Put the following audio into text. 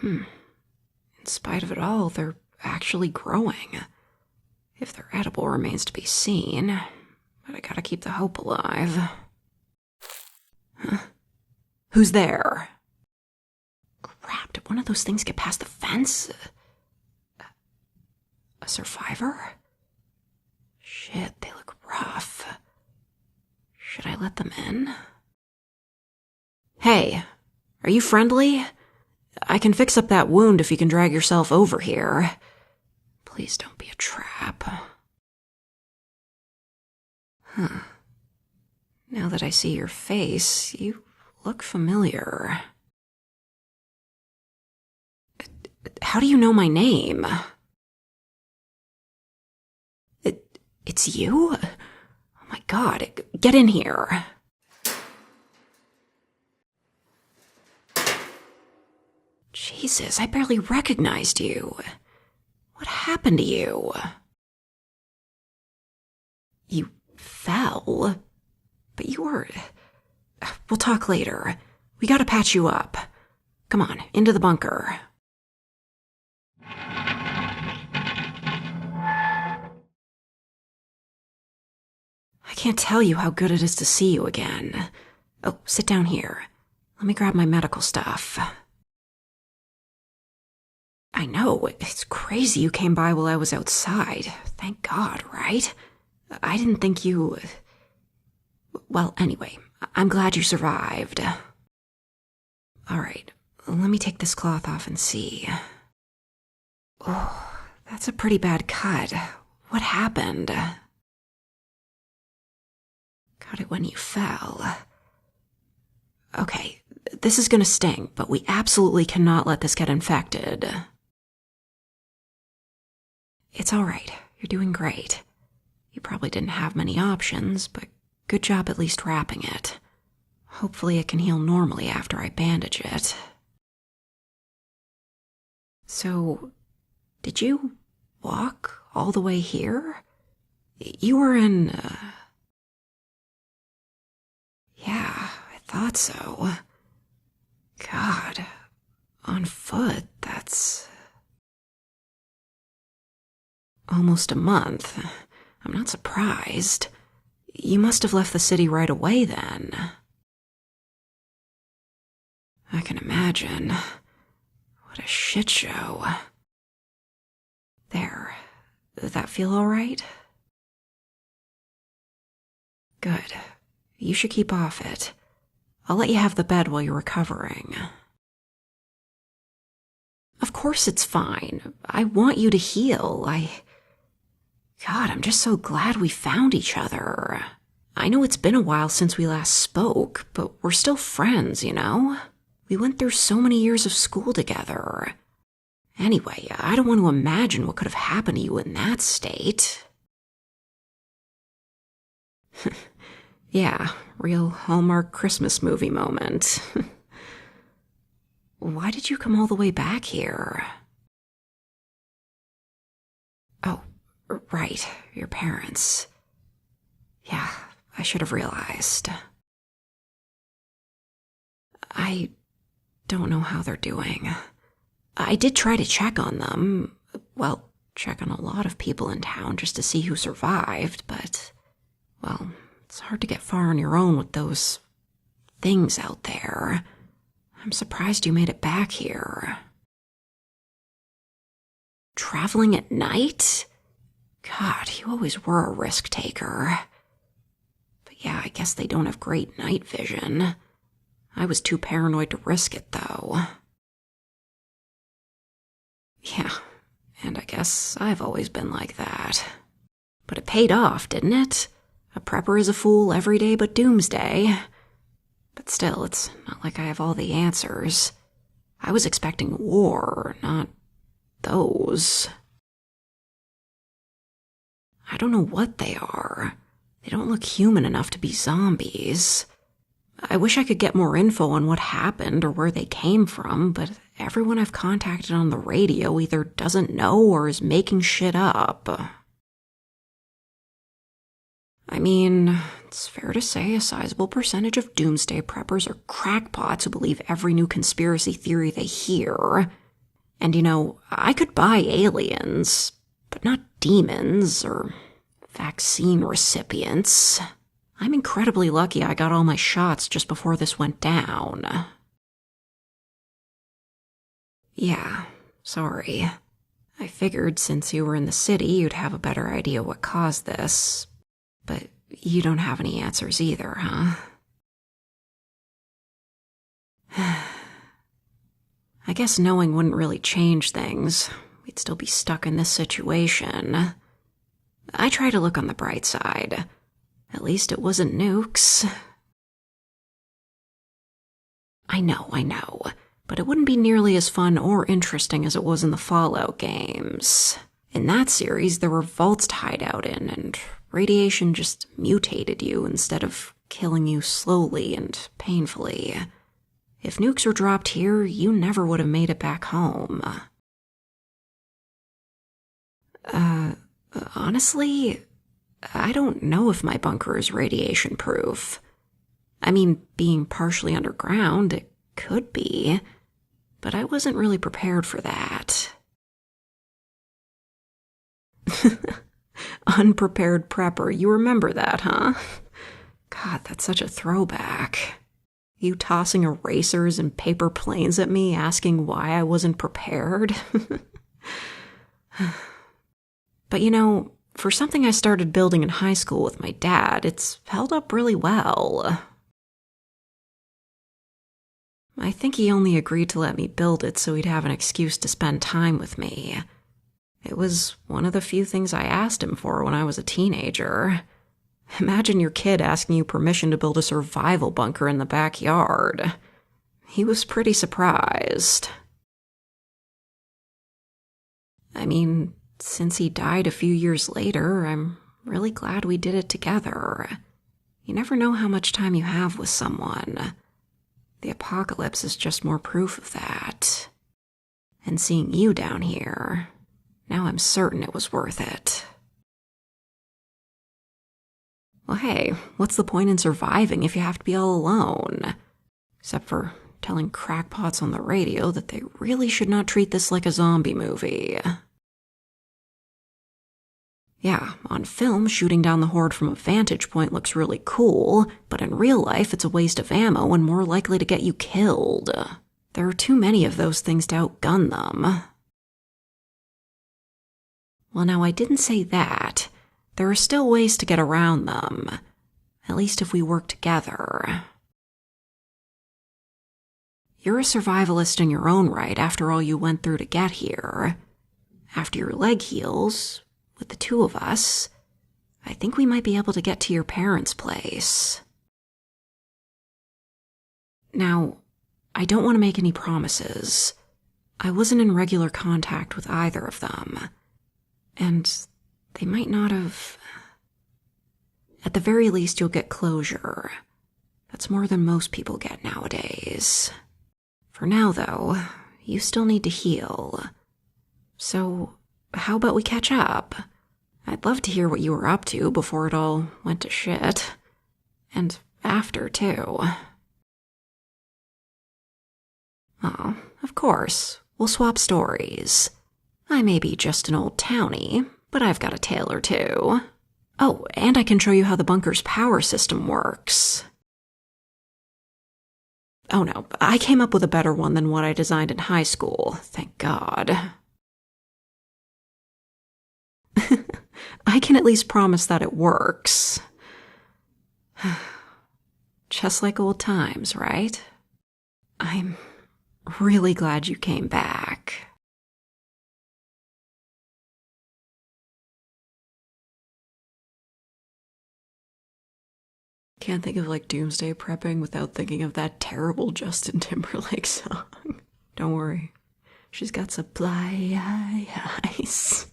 In spite of it all, they're actually growing. If they're edible remains to be seen, but I gotta keep the hope alive. Huh? Who's there? Crap, did one of those things get past the fence? A survivor? Shit, they look rough. Should I let them in? Hey, are you friendly? I can fix up that wound if you can drag yourself over here. Please don't be a trap. Huh. Now that I see your face, you look familiar. How do you know my name? It's you? Oh my God, get in here. Jesus, I barely recognized you. What happened to you? You fell? But you were... We'll talk later. We gotta patch you up. Come on, into the bunker. I can't tell you how good it is to see you again. Oh, sit down here. Let me grab my medical stuff. I know, it's crazy you came by while I was outside. Thank God, right? I didn't think you... Well, anyway, I'm glad you survived. All right, let me take this cloth off and see. Oh, that's a pretty bad cut. What happened? Got it when you fell. Okay, this is gonna sting, but we absolutely cannot let this get infected. It's all right. You're doing great. You probably didn't have many options, but good job at least wrapping it. Hopefully it can heal normally after I bandage it. So, did you walk all the way here? You were in... Yeah, I thought so. God, on foot, that's... Almost a month. I'm not surprised. You must have left the city right away then. I can imagine. What a shit show. There. Does that feel all right? Good. You should keep off it. I'll let you have the bed while you're recovering. Of course it's fine. I want you to heal. God, I'm just so glad we found each other. I know it's been a while since we last spoke, but we're still friends, you know? We went through so many years of school together. Anyway, I don't want to imagine what could have happened to you in that state. Yeah, real Hallmark Christmas movie moment. Why did you come all the way back here? Oh, right, your parents. Yeah, I should have realized. I don't know how they're doing. I did try to check on them. Well, check on a lot of people in town just to see who survived, but, well, it's hard to get far on your own with those things out there. I'm surprised you made it back here. Traveling at night? God, you always were a risk taker. But yeah, I guess they don't have great night vision. I was too paranoid to risk it, though. Yeah, and I guess I've always been like that. But it paid off, didn't it? A prepper is a fool every day but Doomsday. But still, it's not like I have all the answers. I was expecting war, not those. I don't know what they are. They don't look human enough to be zombies. I wish I could get more info on what happened or where they came from, but everyone I've contacted on the radio either doesn't know or is making shit up. I mean, it's fair to say a sizable percentage of Doomsday preppers are crackpots who believe every new conspiracy theory they hear. And I could buy aliens, but not demons or vaccine recipients. I'm incredibly lucky I got all my shots just before this went down. Yeah, sorry. I figured since you were in the city, you'd have a better idea what caused this. But you don't have any answers either, huh? I guess knowing wouldn't really change things. We'd still be stuck in this situation. I try to look on the bright side. At least it wasn't nukes. I know. But it wouldn't be nearly as fun or interesting as it was in the Fallout games. In that series, there were vaults to hide out in, and radiation just mutated you instead of killing you slowly and painfully. If nukes were dropped here, you never would have made it back home. Honestly, I don't know if my bunker is radiation-proof. I mean, being partially underground, it could be, but I wasn't really prepared for that. Unprepared prepper, you remember that, huh? God, that's such a throwback. You tossing erasers and paper planes at me, asking why I wasn't prepared? But for something I started building in high school with my dad, it's held up really well. I think he only agreed to let me build it so he'd have an excuse to spend time with me. It was one of the few things I asked him for when I was a teenager. Imagine your kid asking you permission to build a survival bunker in the backyard. He was pretty surprised. I mean, since he died a few years later, I'm really glad we did it together. You never know how much time you have with someone. The apocalypse is just more proof of that. And seeing you down here, now I'm certain it was worth it. Well, hey, what's the point in surviving if you have to be all alone? Except for telling crackpots on the radio that they really should not treat this like a zombie movie. Yeah, on film, shooting down the horde from a vantage point looks really cool, but in real life, it's a waste of ammo and more likely to get you killed. There are too many of those things to outgun them. Well, now I didn't say that. There are still ways to get around them. At least if we work together. You're a survivalist in your own right after all you went through to get here. After your leg heals, with the two of us, I think we might be able to get to your parents' place. Now, I don't want to make any promises. I wasn't in regular contact with either of them. And they might not have... At the very least, you'll get closure. That's more than most people get nowadays. For now, though, you still need to heal. So, how about we catch up? I'd love to hear what you were up to before it all went to shit. And after, too. Oh, of course. We'll swap stories. I may be just an old townie, but I've got a tale or two. Oh, and I can show you how the bunker's power system works. Oh no, I came up with a better one than what I designed in high school, thank God. I can at least promise that it works. Just like old times, right? I'm really glad you came back. Can't think of Doomsday prepping without thinking of that terrible Justin Timberlake song. Don't worry, she's got supply ice.